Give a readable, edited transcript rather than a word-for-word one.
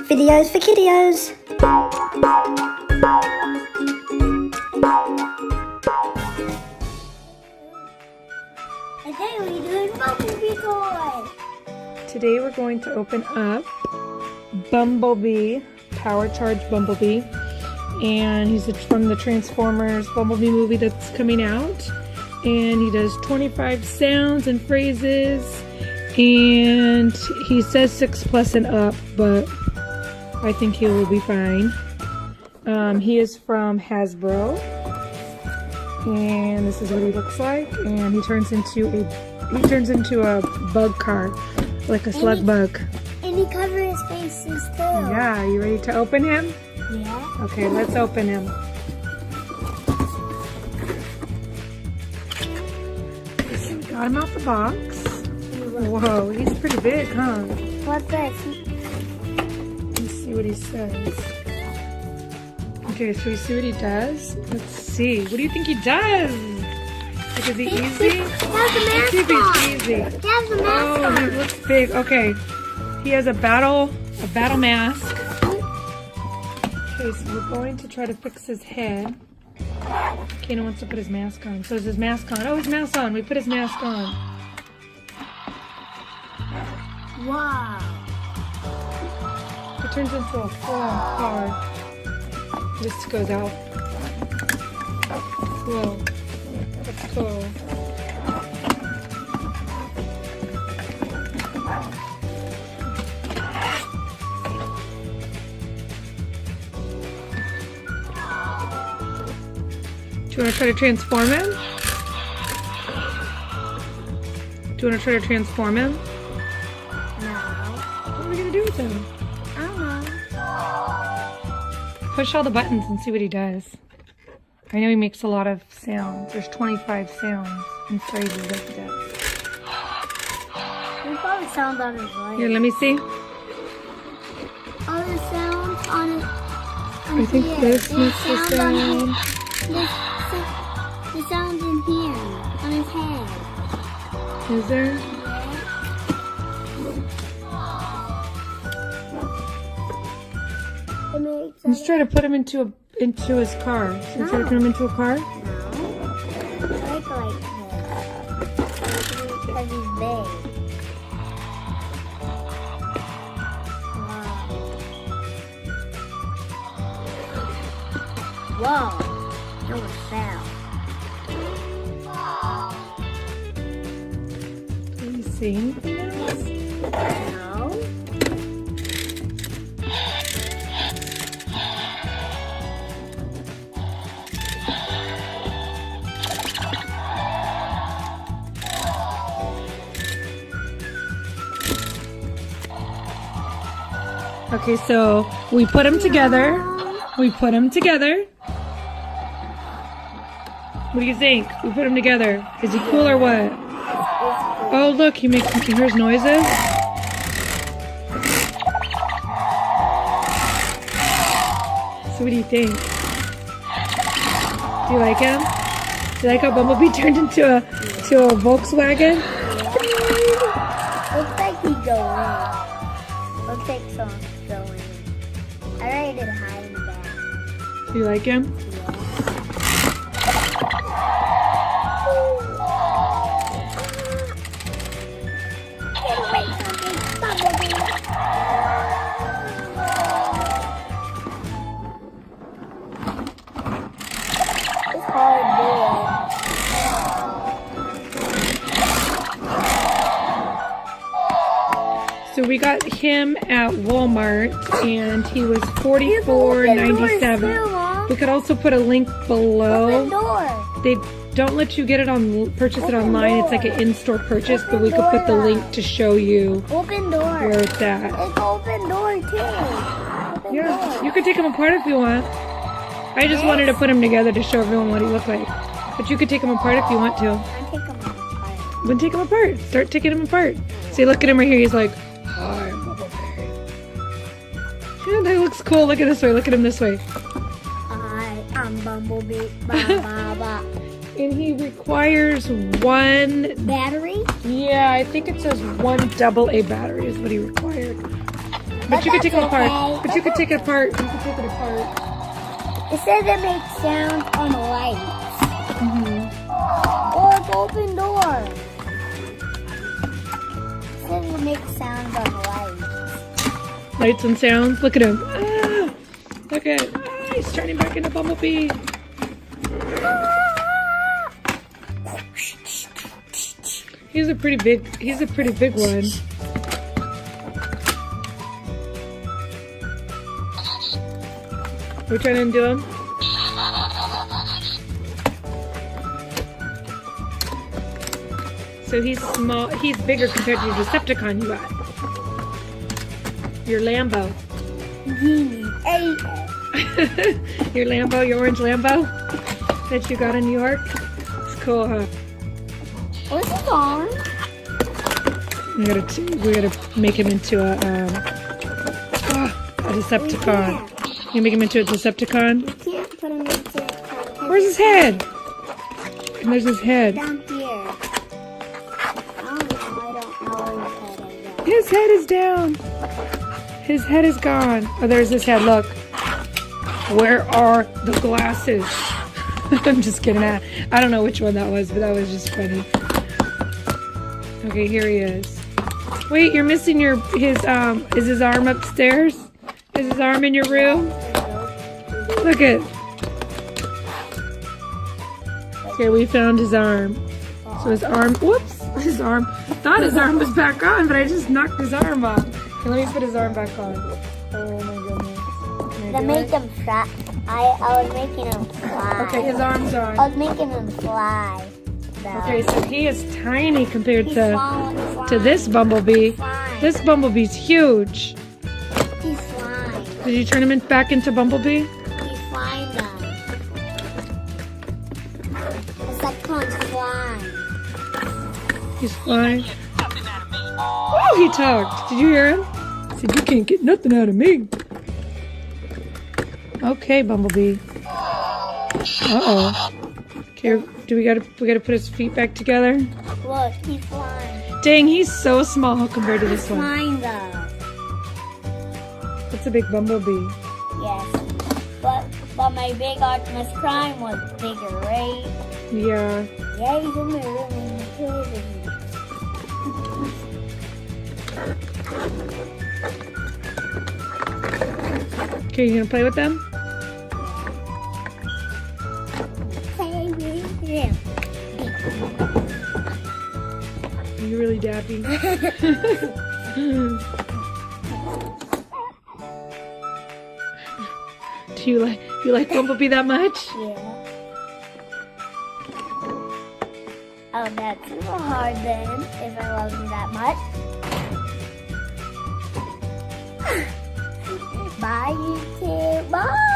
Videos for Kideos. Today we're doing Bumblebee Toys. Today we're going to open up Bumblebee, Power Charge Bumblebee, and he's from the Transformers Bumblebee movie that's coming out, and he does 25 sounds and phrases, and he says 6+ and up, but I think he will be fine. He is from Hasbro, and this is what he looks like, and he turns into a bug car, like a slug bug. And he covers his faces too. Yeah, you ready to open him? Yeah. Okay, let's open him. So we got him out the box. Whoa, he's pretty big, huh? What's this? Let's see what he says. Okay, so we see what he does. Let's see. What do you think he does? Like, is he easy? He has a Let's see if mask on. he's easy. He has a mask Oh, on. he looks big. Okay. He has a battle mask. Okay, so we're going to try to fix his head. Caden wants to put his mask on. So is his mask on? Oh, his mask's on. We put his mask on. Wow. It turns into a full-on car. This goes out. Whoa. That's cool. Do you want to try to transform him? Do you want to try to transform him? No. What are we going to do with him? I don't know. Push all the buttons and see what he does. I know he makes a lot of sounds. There's 25 sounds and phrases that he does. He probably sounds on his leg. Here, let me see. All the sounds on his I think this makes the sound. The sounds in here, on his head. Is there? It makes Let's try to put him into his car. Should we try to put him into a car? I like this. Because he's big. Wow. Whoa. That was fell. Do you see anything else? No. Okay, so we put them together. We put them together. What do you think? We put them together. Is he cool or what? Oh, look, he hears noises. So what do you think? Do you like him? Do you like how Bumblebee turned into a Volkswagen? Looks like he's going. Looks like someone's going. I ready to hide in the back. Do you like him? Get away from me, Bumblebee! It's hard to do it. So we got him at Walmart, and he was $44.97. We could also put a link below. Open door. They don't let you get it purchase it online. It's like an in-store purchase, but we could put the link to show you Open door. where it's at. It's open door too. Open Yeah, door. you could take him apart if you want. I just wanted to put him together to show everyone what he looked like. But you could take him apart if you want to. I take them apart. Then take him apart. Start taking him apart. See, look at him right here. He's like, hi, Bumblebee. Yeah, that looks cool. Look at this way. Look at him this way. I'm Bumblebee. Ba, ba, ba. And he requires one... Battery? Yeah, I think it says one AA battery is what he required. But you could take it that's apart. okay. But you could take it apart. You could take it apart. It says it makes sound on the lights. Oh, it's open door. It says it makes sound on the lights. Lights and sounds. Look at him. Ah, look at. Ah, he's turning back into Bumblebee. He's a pretty big one. We're trying to undo him. So he's small. He's bigger compared to your Decepticon you got. Your Lambo. Your Lambo, your orange Lambo that you got in New York. It's cool, huh? What's his arm? We gotta make him into a Decepticon. You make him into a Decepticon? You can't put him into a Where's his head? And there's his head. down here. I don't know where His head is down. His head is gone. Oh, there's his head. Look. Where are the glasses? I'm just kidding. I don't know which one that was, but that was just funny. Okay, here he is. Wait, you're missing his is his arm upstairs? Is his arm in your room? Look it. Okay, we found his arm. So his arm, whoops, his arm. Thought his arm was back on, but I just knocked his arm off. Okay, let me put his arm back on. Oh my goodness. To make him fly. I was making him fly. Okay, his arm's on. I was making him fly. Okay, so he is tiny compared He's to flying. this Bumblebee. Flying. This Bumblebee's huge. He's flying. Did you turn him back into Bumblebee? He's flying now. It's like Con's flying. He's flying. Oh, he talked. Did you hear him? He said, "You can't get nothing out of me." Okay, Bumblebee. Uh-oh. Okay, we gotta put his feet back together? Look, he's flying. Dang, he's so small compared to this one. Flying though. That's a big Bumblebee. Yes. But my big Optimus Prime was bigger, right? Yeah. Yeah, he's in my room and he's crazy. Okay, you gonna play with them? Play with him. Are you really dappy? Do you like Bumblebee that much? Yeah. Oh, that's a little hard then, if I love him that much. Bye, YouTube. Bye.